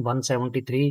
173،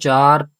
4